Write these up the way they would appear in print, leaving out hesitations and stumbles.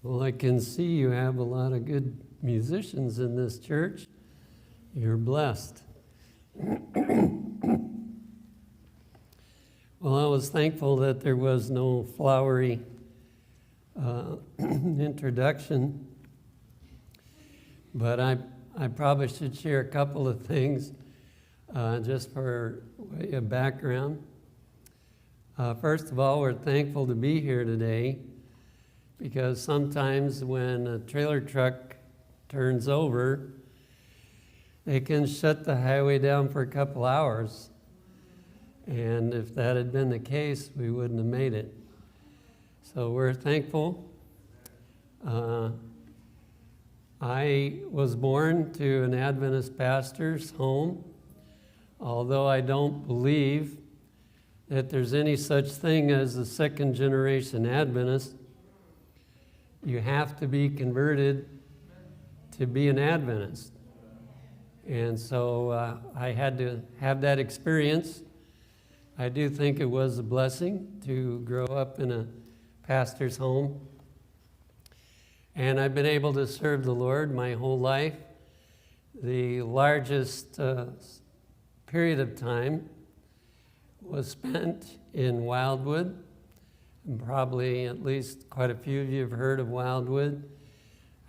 Well, I can see you have a lot of good musicians in this church. You're blessed. Well, I was thankful that there was no flowery introduction, but I probably should share a couple of things just for way of background. First of all, we're thankful to be here today because sometimes when a trailer truck turns over, they can shut the highway down for a couple hours. And if that had been the case, we wouldn't have made it. So we're thankful. I was born to an Adventist pastor's home, although I don't believe that there's any such thing as a second generation Adventist. You have to be converted to be an Adventist. And so I had to have that experience. I do think it was a blessing to grow up in a pastor's home. And I've been able to serve the Lord my whole life. The largest period of time was spent in Wildwood. And probably at least quite a few of you have heard of Wildwood.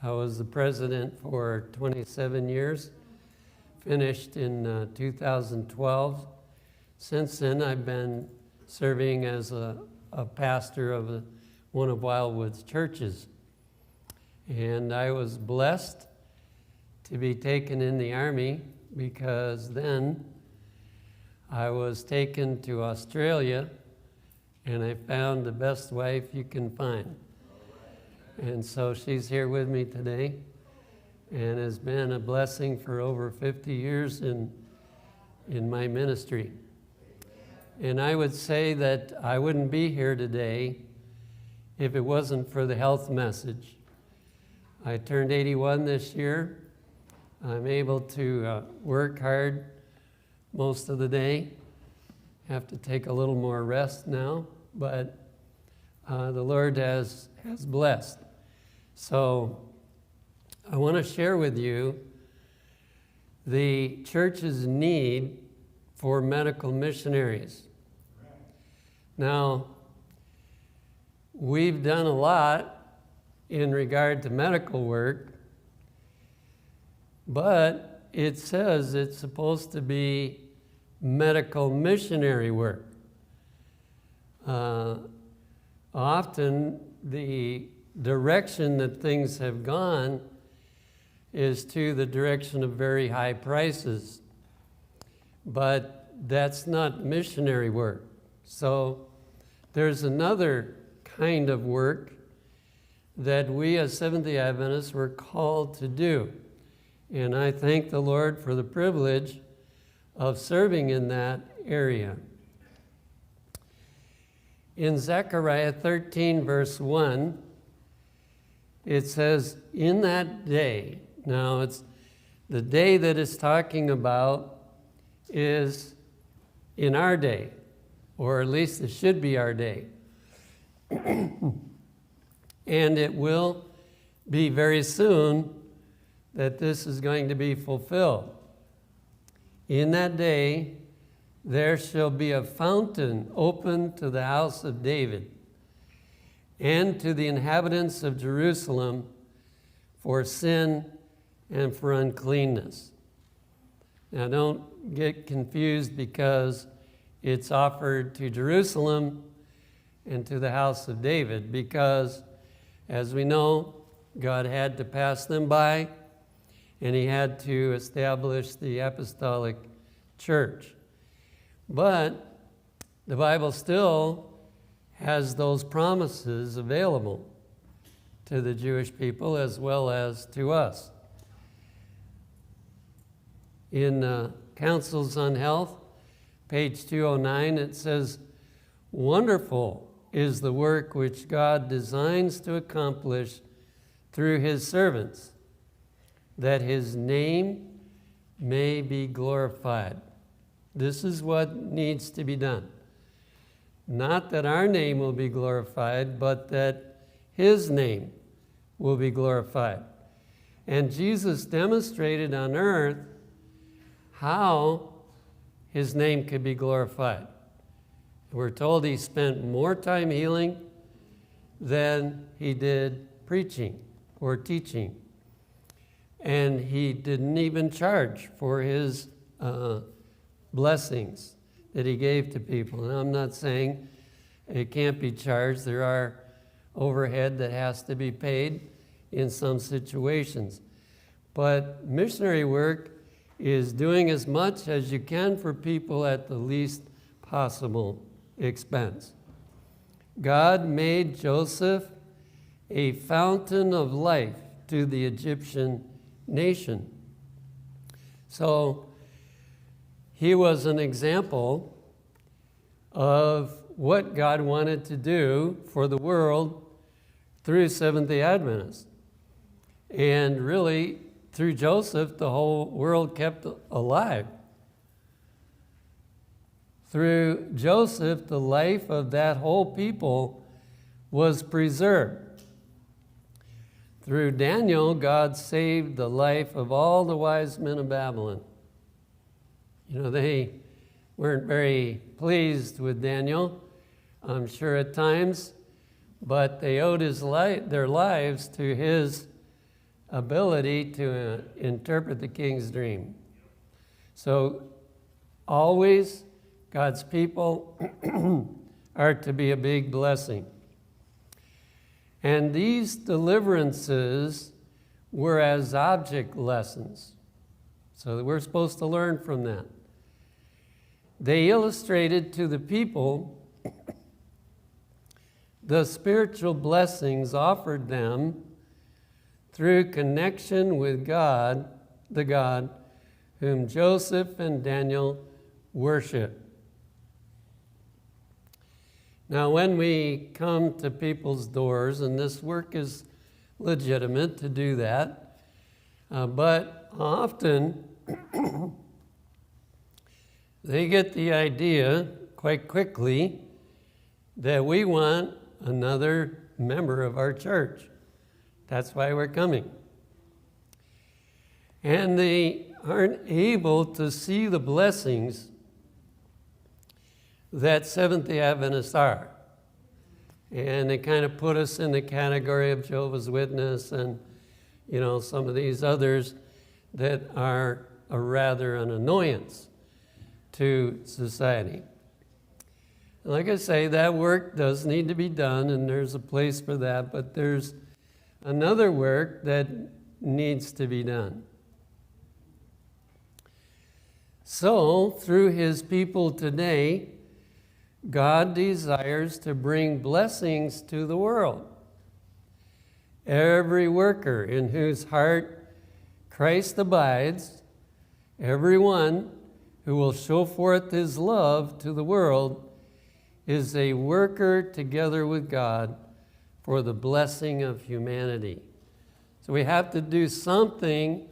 I was the president for 27 years, finished in 2012. Since then, I've been serving as a pastor of one of Wildwood's churches. And I was blessed to be taken in the Army because then I was taken to Australia and I found the best wife you can find. And so she's here with me today and has been a blessing for over 50 years in my ministry. And I would say that I wouldn't be here today if it wasn't for the health message. I turned 81 this year. I'm able to work hard most of the day. Have to take a little more rest now, but the Lord has blessed. So I want to share with you the church's need for medical missionaries. Now, we've done a lot in regard to medical work, but it says it's supposed to be medical missionary work. Often the direction that things have gone is to the direction of very high prices, but that's not missionary work. So there's another kind of work that we as Seventh-day Adventists were called to do. And I thank the Lord for the privilege of serving in that area. In Zechariah 13, verse 1, it says, in that day, now it's the day that it's talking about is in our day, or at least it should be our day. And it will be very soon that this is going to be fulfilled. In that day, there shall be a fountain open to the house of David and to the inhabitants of Jerusalem for sin and for uncleanness. Now, don't get confused because it's offered to Jerusalem and to the house of David, because, as we know, God had to pass them by, and he had to establish the apostolic church. But the Bible still has those promises available to the Jewish people as well as to us. In Counsels on Health, page 209, it says, wonderful is the work which God designs to accomplish through his servants, that his name may be glorified. This is what needs to be done. Not that our name will be glorified, but that his name will be glorified. And Jesus demonstrated on earth how his name could be glorified. We're told he spent more time healing than he did preaching or teaching. And he didn't even charge for his blessings that he gave to people. And I'm not saying it can't be charged. There are overhead that has to be paid in some situations. But missionary work is doing as much as you can for people at the least possible expense. God made Joseph a fountain of life to the Egyptian nation. So he was an example of what God wanted to do for the world through Seventh-day Adventists. And really, through Joseph, the whole world kept alive. Through Joseph, the life of that whole people was preserved. Through Daniel, God saved the life of all the wise men of Babylon. You know, they weren't very pleased with Daniel, I'm sure at times, but they owed their lives to his ability to interpret the king's dream. So always God's people are to be a big blessing. And these deliverances were as object lessons. So we're supposed to learn from that. They illustrated to the people the spiritual blessings offered them through connection with God, the God whom Joseph and Daniel worshiped. Now, when we come to people's doors, and this work is legitimate to do that, but often they get the idea quite quickly that we want another member of our church. That's why we're coming. And they aren't able to see the blessings that Seventh-day Adventists are. And they kind of put us in the category of Jehovah's Witness and, you know, some of these others that are rather an annoyance to society. Like I say, that work does need to be done, and there's a place for that, but there's another work that needs to be done. So, through his people today, God desires to bring blessings to the world. Every worker in whose heart Christ abides, everyone who will show forth his love to the world, is a worker together with God for the blessing of humanity. So we have to do something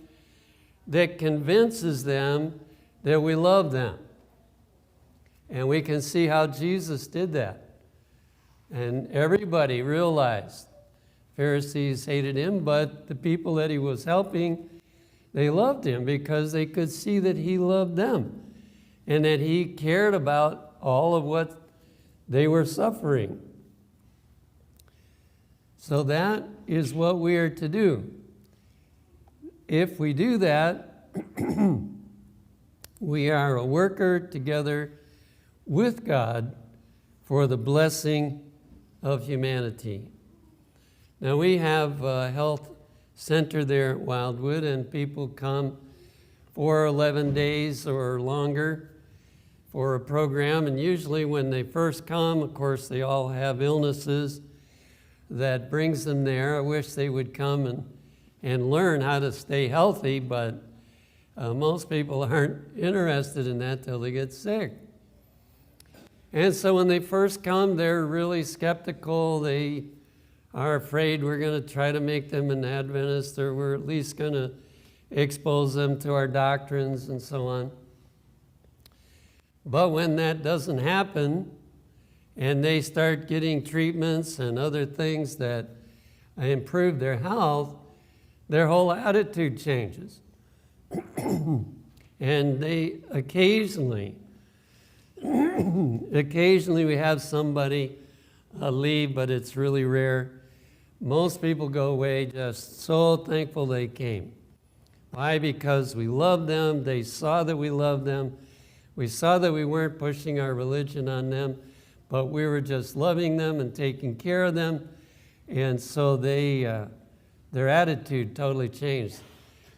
that convinces them that we love them. And we can see how Jesus did that. And everybody realized Pharisees hated him, but the people that he was helping, they loved him because they could see that he loved them and that he cared about all of what they were suffering. So that is what we are to do. If we do that, we are a worker together with God for the blessing of humanity. Now we have a health center there at Wildwood, and people come for 11 days or longer for a program, and usually when they first come, of course, they all have illnesses that brings them there. I wish they would come and learn how to stay healthy, but most people aren't interested in that till they get sick. And so when they first come, they're really skeptical. They are afraid we're going to try to make them an Adventist, or we're at least going to expose them to our doctrines and so on. But when that doesn't happen, and they start getting treatments and other things that improve their health, their whole attitude changes. And they occasionally we have somebody leave, but it's really rare. Most people go away just so thankful they came. Why? Because we love them. They saw that we loved them. We saw that we weren't pushing our religion on them, but we were just loving them and taking care of them. And so their attitude totally changed.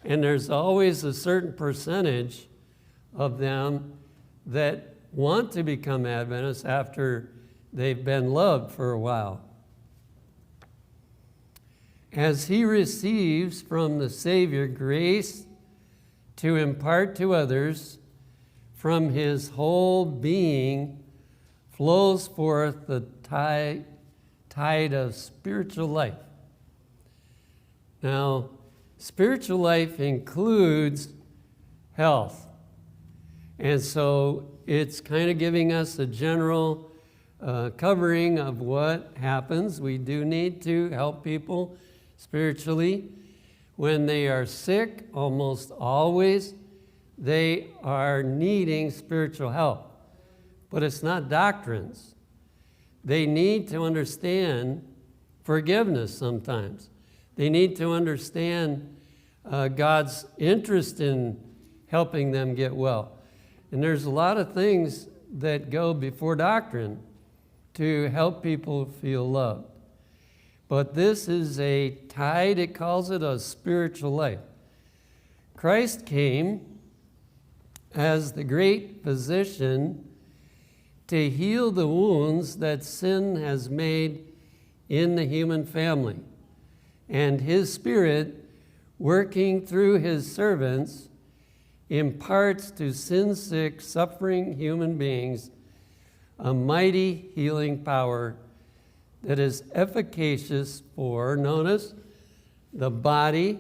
And there's always a certain percentage of them that want to become Adventists after they've been loved for a while. As he receives from the Savior grace to impart to others, from his whole being flows forth the tide of spiritual life. Now, spiritual life includes health. And so it's kind of giving us a general covering of what happens. We do need to help people spiritually. When they are sick, almost always, they are needing spiritual help. But it's not doctrines. They need to understand forgiveness sometimes. They need to understand God's interest in helping them get well. And there's a lot of things that go before doctrine to help people feel loved. But this is a tide, it calls it a spiritual life. Christ came as the great physician to heal the wounds that sin has made in the human family. And his Spirit, working through his servants, imparts to sin-sick, suffering human beings a mighty healing power that is efficacious for, notice, the body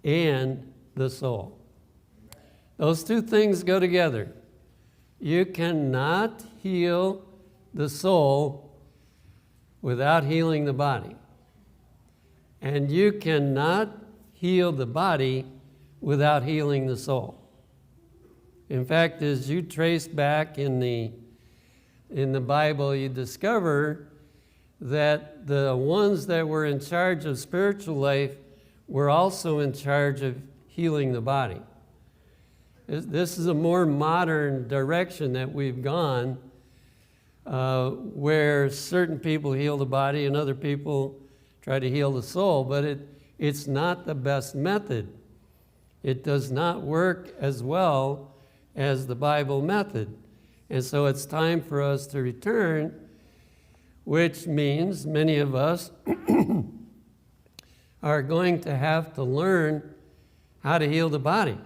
and the soul. Those two things go together. You cannot heal the soul without healing the body. And you cannot heal the body without healing the soul. In fact, as you trace back in the Bible, you discover that the ones that were in charge of spiritual life were also in charge of healing the body. This is a more modern direction that we've gone, where certain people heal the body and other people try to heal the soul, but it's not the best method. It does not work as well as the Bible method. And so it's time for us to return, which means many of us are going to have to learn how to heal the body.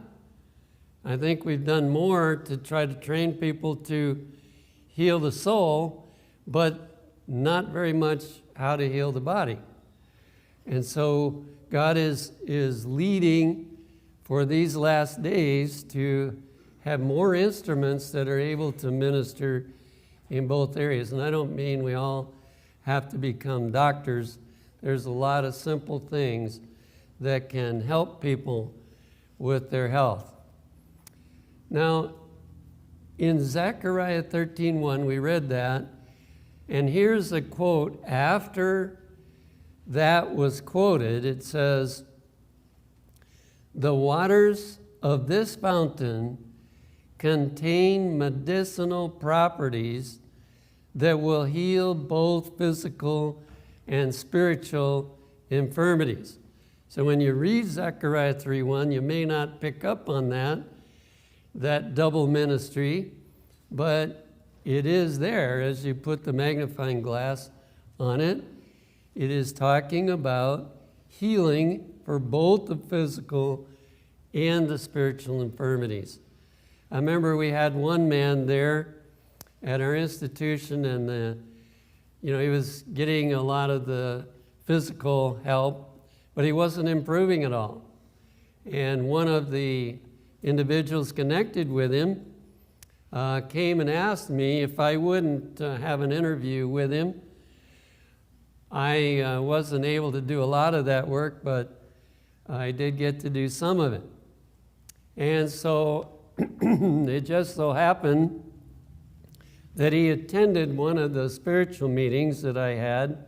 I think we've done more to try to train people to heal the soul, but not very much how to heal the body. And so God is leading for these last days to have more instruments that are able to minister in both areas. And I don't mean we all have to become doctors. There's a lot of simple things that can help people with their health. Now, in Zechariah 13:1, we read that, and here's a quote. After that was quoted, it says, "The waters of this fountain contain medicinal properties that will heal both physical and spiritual infirmities." So when you read Zechariah 3:1, you may not pick up on that double ministry, but it is there as you put the magnifying glass on it. It is talking about healing for both the physical and the spiritual infirmities. I remember we had one man there at our institution, and he was getting a lot of the physical help, but he wasn't improving at all. And one of the individuals connected with him came and asked me if I wouldn't have an interview with him. I wasn't able to do a lot of that work, but I did get to do some of it. And so it just so happened that he attended one of the spiritual meetings that I had,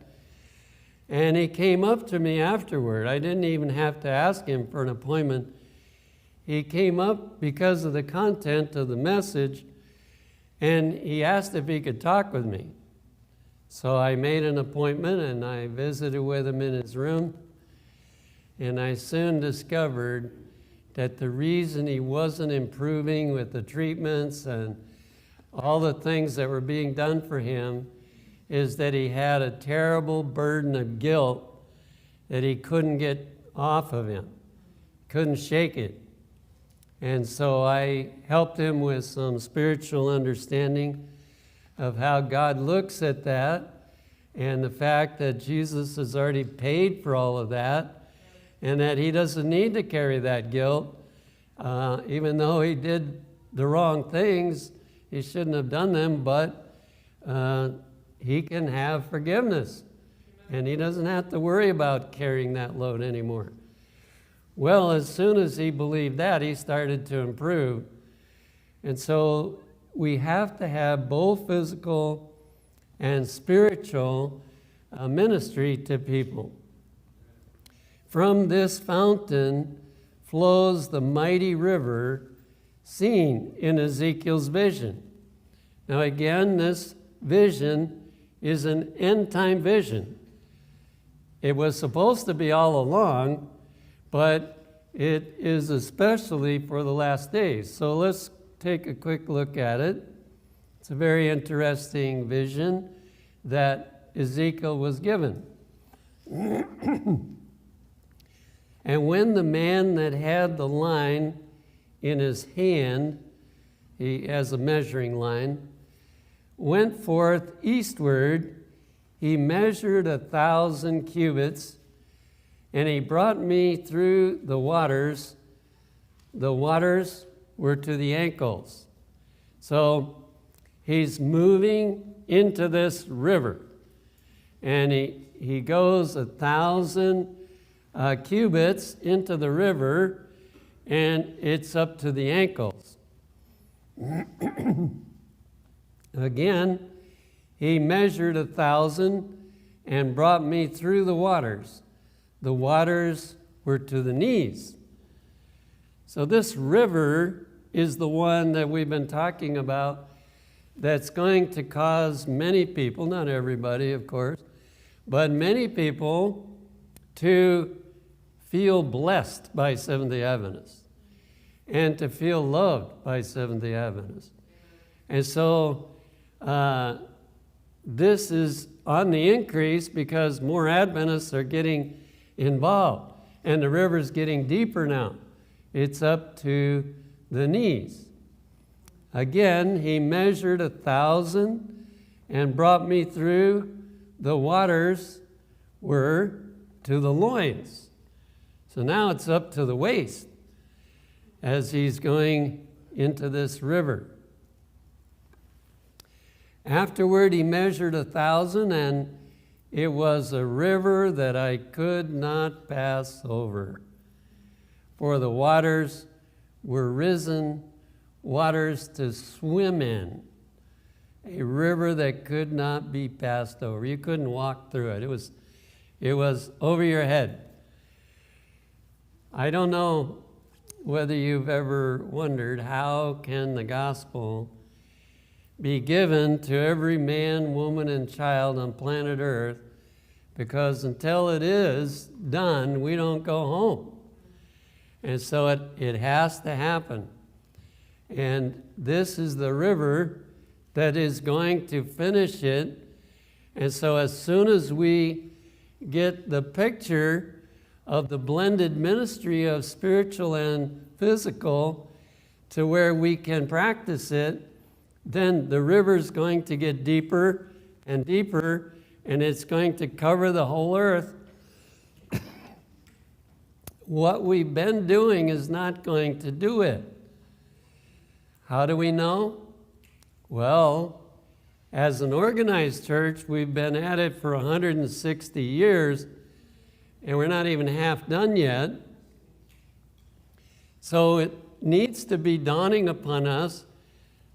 and he came up to me afterward. I didn't even have to ask him for an appointment. He came up because of the content of the message, and he asked if he could talk with me. So I made an appointment, and I visited with him in his room, and I soon discovered that the reason he wasn't improving with the treatments and all the things that were being done for him is that he had a terrible burden of guilt that he couldn't get off of him, couldn't shake it. And so I helped him with some spiritual understanding of how God looks at that and the fact that Jesus has already paid for all of that and that he doesn't need to carry that guilt. Even though he did the wrong things, he shouldn't have done them, but he can have forgiveness. And he doesn't have to worry about carrying that load anymore. Well, as soon as he believed that, he started to improve. And so we have to have both physical and spiritual ministry to people. From this fountain flows the mighty river seen in Ezekiel's vision. Now again, this vision is an end-time vision. It was supposed to be all along, but it is especially for the last days. So let's take a quick look at it. It's a very interesting vision that Ezekiel was given. And when the man that had the line in his hand, he has a measuring line, went forth eastward, he measured 1,000 cubits, and he brought me through the waters. The waters were to the ankles. So he's moving into this river, and he goes 1,000 cubits into the river, and it's up to the ankles. Again, he measured 1,000 and brought me through the waters. The waters were to the knees. So this river is the one that we've been talking about that's going to cause many people, not everybody, of course, but many people to feel blessed by Seventh-day Adventists and to feel loved by Seventh-day Adventists. And so this is on the increase because more Adventists are getting involved, and the river's getting deeper now. It's up to the knees. Again, he measured 1,000 and brought me through. The waters were to the loins. So now it's up to the waist as he's going into this river. Afterward, he measured 1,000, and it was a river that I could not pass over. For the waters were risen, waters to swim in. A river that could not be passed over. You couldn't walk through it. It was over your head. I don't know whether you've ever wondered how can the gospel be given to every man, woman, and child on planet Earth, because until it is done, we don't go home. And so it has to happen. And this is the river that is going to finish it. And so as soon as we get the picture of the blended ministry of spiritual and physical to where we can practice it, then the river's going to get deeper and deeper, and it's going to cover the whole earth. What we've been doing is not going to do it. How do we know? Well, As an organized church, we've been at it for 160 years, and we're not even half done yet. So it needs to be dawning upon us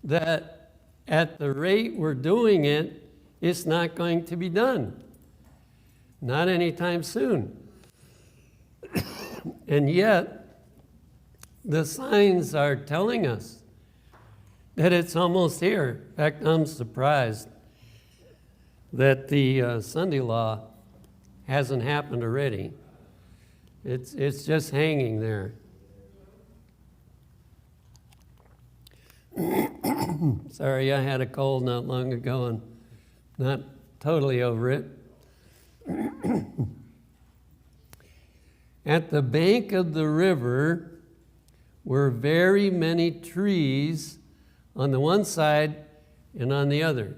that at the rate we're doing it, it's not going to be done. Not anytime soon. And yet, the signs are telling us that it's almost here. In fact, I'm surprised that the Sunday law hasn't happened already. It's just hanging there. Sorry, I had a cold not long ago and not totally over it. At the bank of the river were very many trees on the one side and on the other.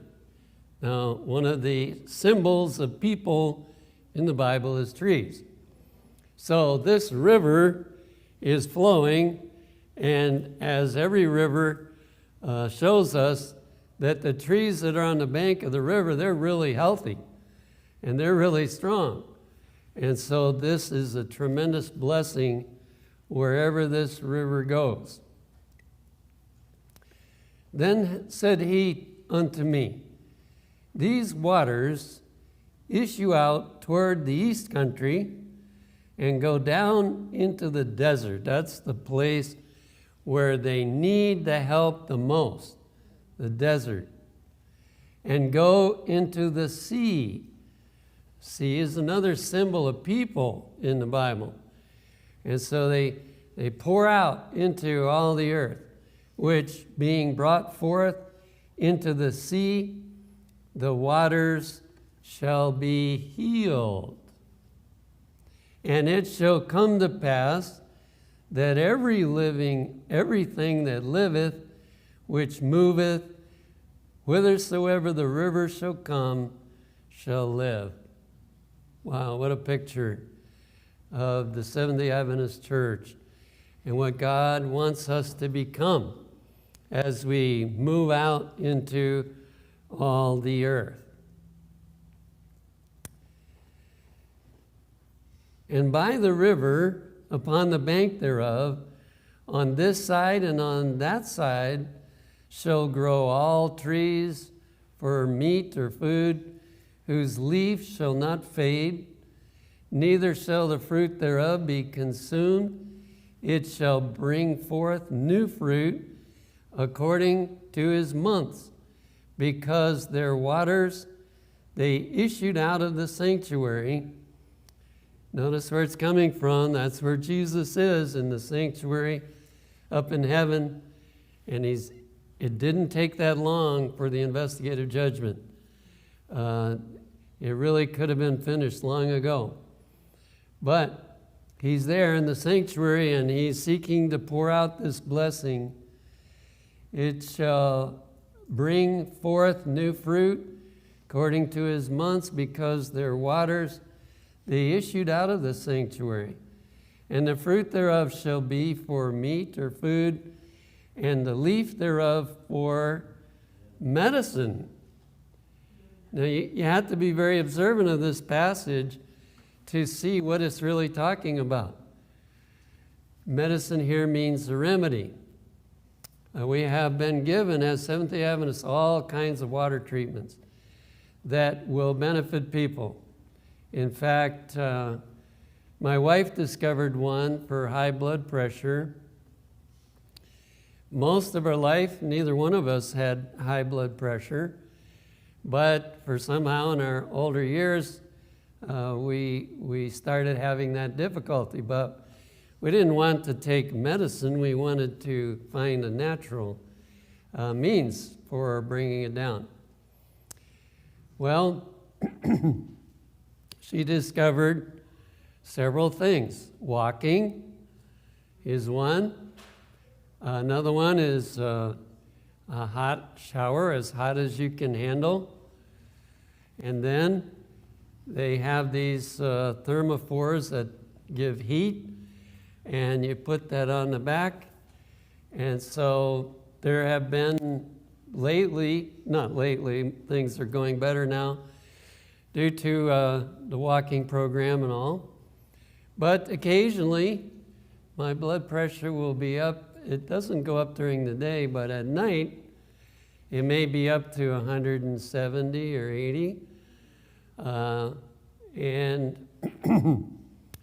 Now, one of the symbols of people in the Bible is trees. So this river is flowing, and as every river shows us, that the trees that are on the bank of the river, they're really healthy and they're really strong. And so this is a tremendous blessing wherever this river goes. Then said he unto me, these waters issue out toward the east country and go down into the desert. That's the place where they need the help the most, the desert. And go into the sea. Sea is another symbol of people in the Bible. And so they pour out into all the earth, which being brought forth into the sea, the waters shall be healed. And it shall come to pass that everything that liveth, which moveth, whithersoever the river shall come, shall live. Wow, what a picture of the Seventh-day Adventist Church and what God wants us to become as we move out into all the earth. And by the river, upon the bank thereof, on this side and on that side, shall grow all trees for meat or food, whose leaf shall not fade, neither shall the fruit thereof be consumed. It shall bring forth new fruit according to his months, because their waters, they issued out of the sanctuary. Notice where it's coming from. That's where Jesus is, in the sanctuary up in heaven. And it didn't take that long for the investigative judgment. It really could have been finished long ago. But he's there in the sanctuary, and he's seeking to pour out this blessing. It shall bring forth new fruit according to his months, because their waters, they issued out of the sanctuary. And the fruit thereof shall be for meat or food, and the leaf thereof for medicine. Now, you have to be very observant of this passage to see what it's really talking about. Medicine here means the remedy. We have been given, as Seventh-day Adventists, all kinds of water treatments that will benefit people. In fact, my wife discovered one for high blood pressure. Most of her life, neither one of us had high blood pressure. But for somehow in our older years, we started having that difficulty. But we didn't want to take medicine. We wanted to find a natural means for bringing it down. Well, she discovered several things. Walking is one. Another one is a hot shower, as hot as you can handle. And then they have these thermophores that give heat, and you put that on the back. And so there have been not lately, things are going better now due to the walking program and all. But occasionally, my blood pressure will be up. It doesn't go up during the day, but at night, it may be up to 170 or 80. And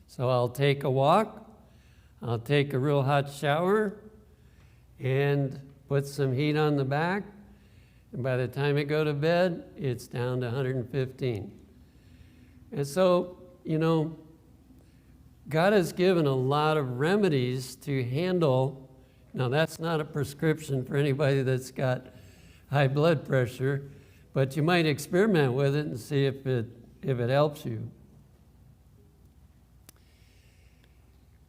so I'll take a walk, I'll take a real hot shower, and put some heat on the back. And by the time I go to bed, it's down to 115. And so, God has given a lot of remedies to handle. Now, that's not a prescription for anybody that's got high blood pressure, but you might experiment with it and see if it helps you.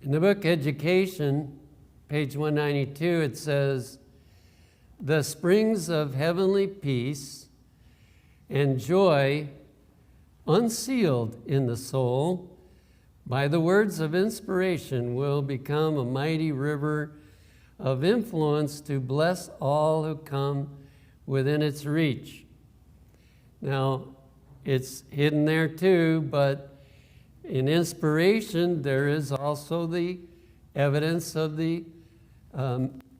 In the book Education, page 192, it says, "The springs of heavenly peace and joy unsealed in the soul by the words of inspiration will become a mighty river of influence to bless all who come within its reach." Now, it's hidden there too, but in inspiration, there is also the evidence of the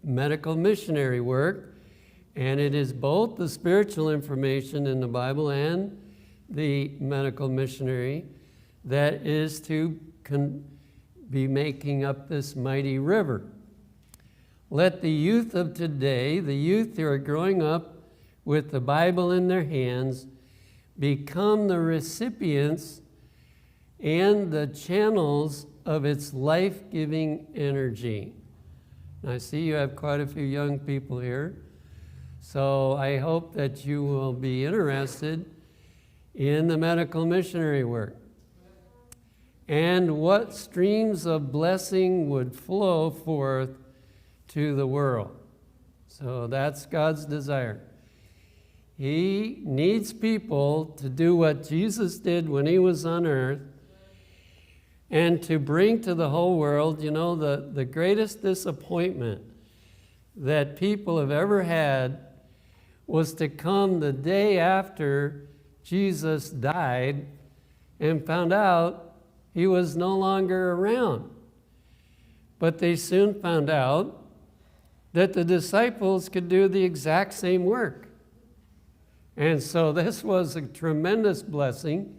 medical missionary work, and it is both the spiritual information in the Bible and the medical missionary that is to be making up this mighty river. Let the youth of today, the youth who are growing up with the Bible in their hands, become the recipients and the channels of its life-giving energy. Now, I see you have quite a few young people here, so I hope that you will be interested in the medical missionary work and what streams of blessing would flow forth to the world. So that's God's desire. He needs people to do what Jesus did when he was on earth and to bring to the whole world, the greatest disappointment that people have ever had was to come the day after Jesus died and found out he was no longer around. But they soon found out that the disciples could do the exact same work. And so this was a tremendous blessing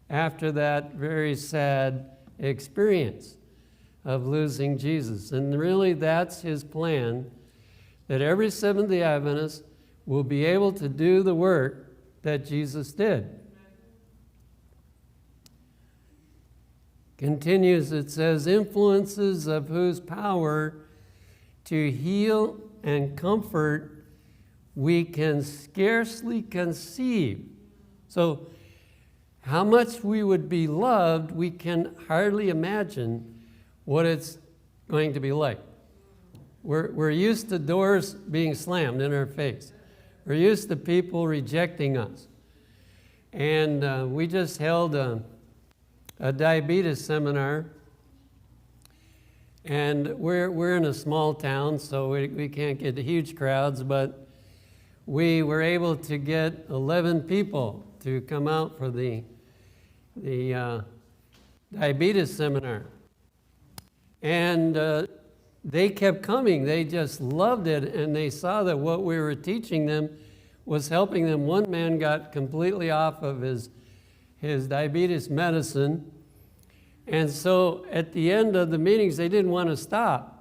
after that very sad experience of losing Jesus. And really that's his plan, that every Seventh-day Adventist will be able to do the work that Jesus did. Continues, it says, influences of whose power to heal and comfort we can scarcely conceive. So how much we would be loved, we can hardly imagine what it's going to be like. We're used to doors being slammed in our face. We're used to people rejecting us. And we just held a diabetes seminar. And we're in a small town, so we can't get huge crowds, but we were able to get 11 people to come out for the diabetes seminar. And they kept coming. They just loved it, and they saw that what we were teaching them was helping them. One man got completely off of his diabetes medicine, and so at the end of the meetings, they didn't want to stop.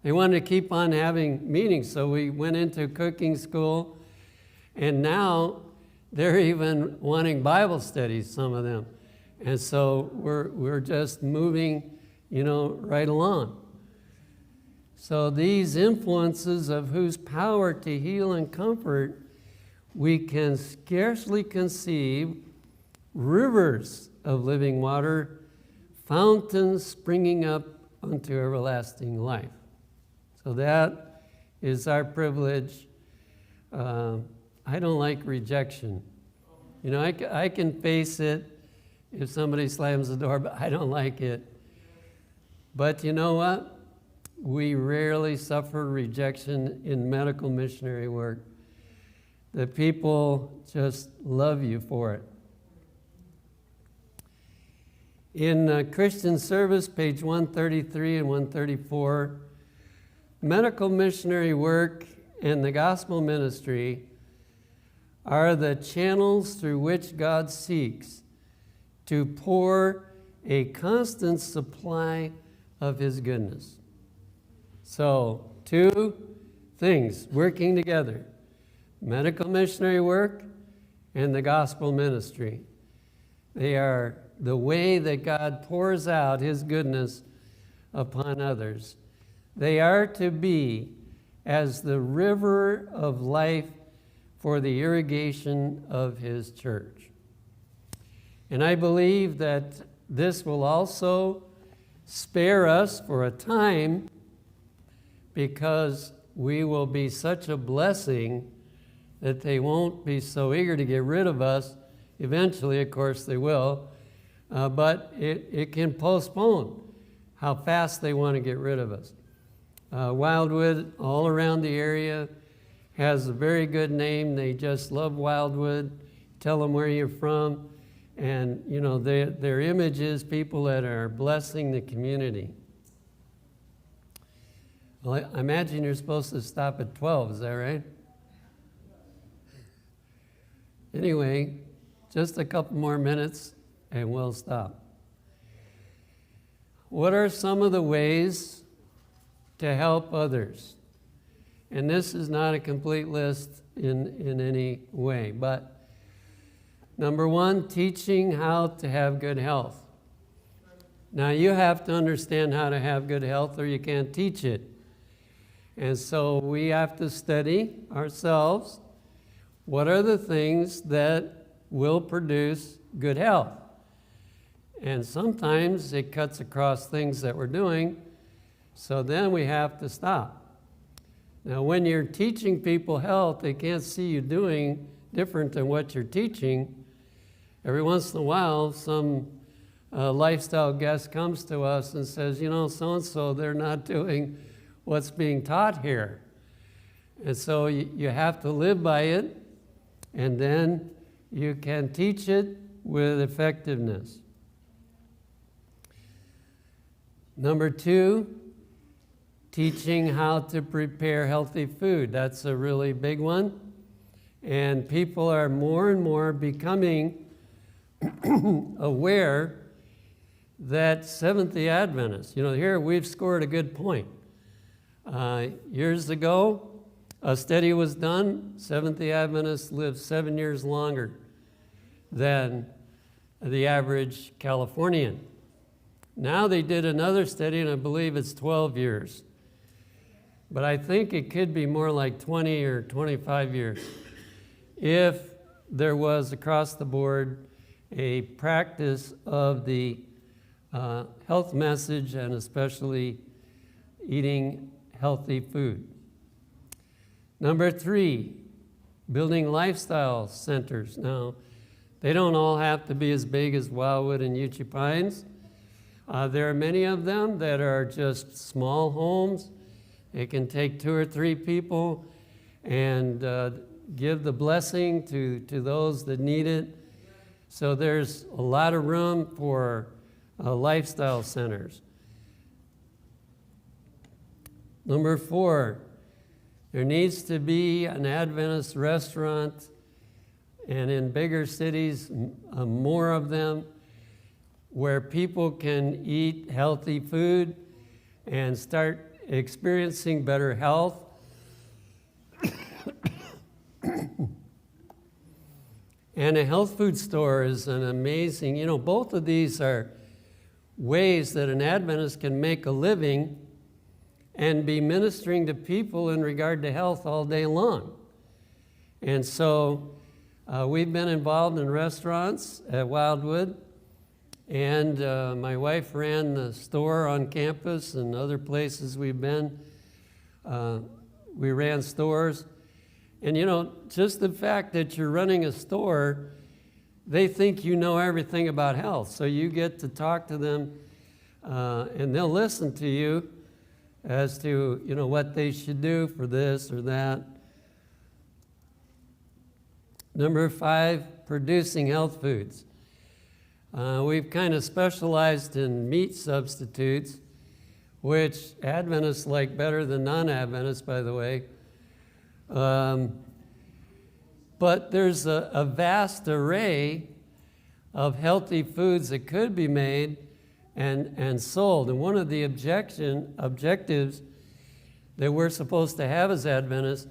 They wanted to keep on having meetings, so we went into cooking school, and now they're even wanting Bible studies, some of them. And so we're just moving, right along. So these influences of whose power to heal and comfort we can scarcely conceive, rivers of living water, fountains springing up unto everlasting life. So that is our privilege. I don't like rejection. I can face it if somebody slams the door, but I don't like it. But you know what? We rarely suffer rejection in medical missionary work that people just love you for it. In Christian Service, page 133 and 134, medical missionary work and the gospel ministry are the channels through which God seeks to pour a constant supply of His goodness. So, two things working together: medical missionary work and the gospel ministry. They are the way that God pours out His goodness upon others. They are to be as the river of life for the irrigation of His church. And I believe that this will also spare us for a time, because we will be such a blessing that they won't be so eager to get rid of us. Eventually, of course, they will, but it can postpone how fast they want to get rid of us. Wildwood, all around the area, has a very good name. They just love Wildwood. Tell them where you're from. And, you know, their image is people that are blessing the community. Well, I imagine you're supposed to stop at 12, is that right? Anyway, just a couple more minutes and we'll stop. What are some of the ways to help others? And this is not a complete list in any way, but number one, teaching how to have good health. Now, you have to understand how to have good health or you can't teach it. And so we have to study ourselves. What are the things that will produce good health? And sometimes it cuts across things that we're doing, so then we have to stop. Now, when you're teaching people health, they can't see you doing different than what you're teaching. Every once in a while, some lifestyle guest comes to us and says, you know, so-and-so, they're not doing what's being taught here. And so you have to live by it, and then you can teach it with effectiveness. Number two, teaching how to prepare healthy food. That's a really big one. And people are more and more becoming aware that Seventh-day Adventists, you know, here we've scored a good point. Years ago, a study was done. Seventh-day Adventists live 7 years longer than the average Californian. Now they did another study, and I believe it's 12 years. But I think it could be more like 20 or 25 years if there was across the board a practice of the health message, and especially eating healthy food. Number three, building lifestyle centers. Now, they don't all have to be as big as Wildwood and Uchee Pines. There are many of them that are just small homes. It can take 2 or 3 people and give the blessing to those that need it. So there's a lot of room for lifestyle centers. Number 4, there needs to be an Adventist restaurant, and in bigger cities, more of them, where people can eat healthy food and start experiencing better health. And a health food store is an amazing, you know, both of these are ways that an Adventist can make a living and be ministering to people in regard to health all day long. And so we've been involved in restaurants at Wildwood, and my wife ran the store on campus and other places we've been. We ran stores. And you know, just the fact that you're running a store, they think you know everything about health. So you get to talk to them, and they'll listen to you as to, you know, what they should do for this or that. Number 5, producing health foods. We've kind of specialized in meat substitutes, which Adventists like better than non-Adventists, by the way. But there's a vast array of healthy foods that could be made and sold. And one of the objectives that we're supposed to have as Adventists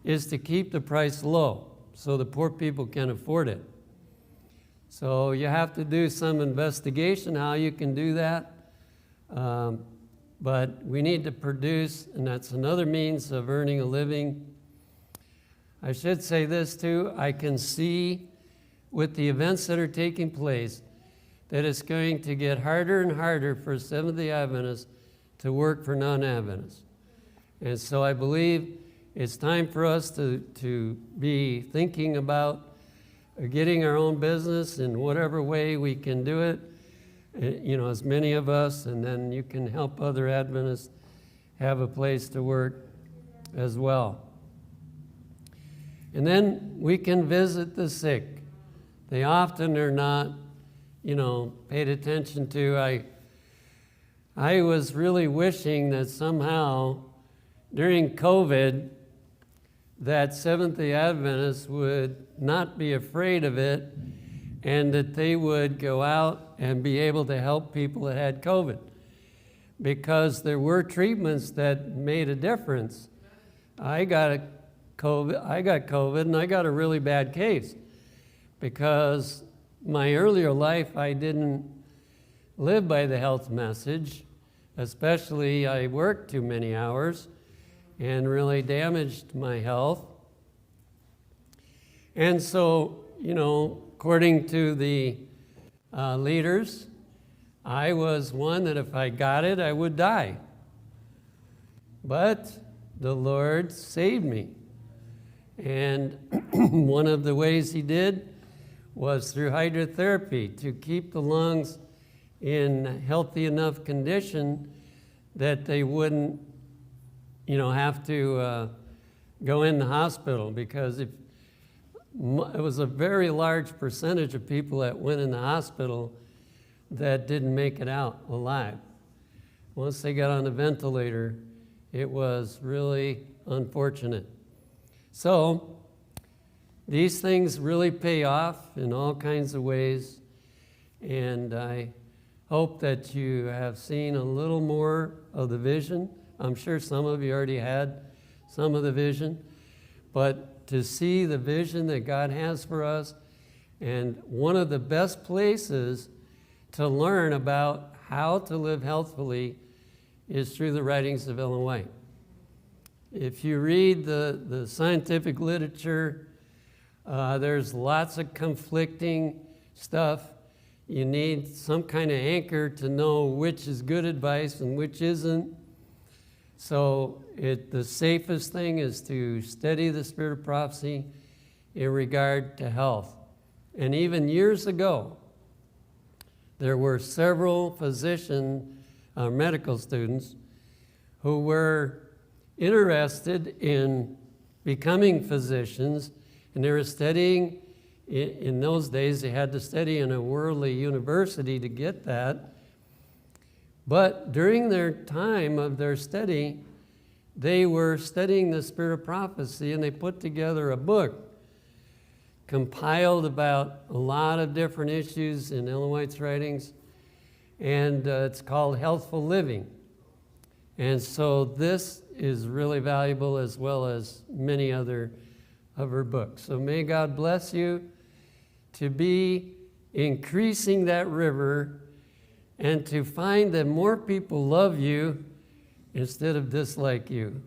is to keep the price low so the poor people can afford it. So you have to do some investigation how you can do that. But we need to produce, and that's another means of earning a living. I should say this too, I can see with the events that are taking place that it's going to get harder and harder for Seventh-day Adventists to work for non-Adventists. And so I believe it's time for us to be thinking about getting our own business in whatever way we can do it, as many of us, and then you can help other Adventists have a place to work as well. And then we can visit the sick. They often are not, paid attention to. I was really wishing that somehow during COVID that Seventh-day Adventists would not be afraid of it and that they would go out and be able to help people that had COVID, because there were treatments that made a difference. I got COVID and I got a really bad case because my earlier life I didn't live by the health message, especially I worked too many hours and really damaged my health. And so, according to the leaders, I was one that if I got it, I would die. But the Lord saved me. And one of the ways he did was through hydrotherapy to keep the lungs in healthy enough condition that they wouldn't, have to go in the hospital, because it was a very large percentage of people that went in the hospital that didn't make it out alive. Once they got on the ventilator, it was really unfortunate. So these things really pay off in all kinds of ways, and I hope that you have seen a little more of the vision. I'm sure some of you already had some of the vision, but to see the vision that God has for us, and one of the best places to learn about how to live healthfully is through the writings of Ellen White. If you read the scientific literature, there's lots of conflicting stuff. You need some kind of anchor to know which is good advice and which isn't. So the safest thing is to study the spirit of prophecy in regard to health. And even years ago, there were several medical students who were interested in becoming physicians, and they were studying. In those days, they had to study in a worldly university to get that. But during their time of their study, they were studying the spirit of prophecy, and they put together a book compiled about a lot of different issues in Ellen White's writings, and it's called Healthful Living. And so this is really valuable, as well as many other of her books. So may God bless you to be increasing that river and to find that more people love you instead of dislike you.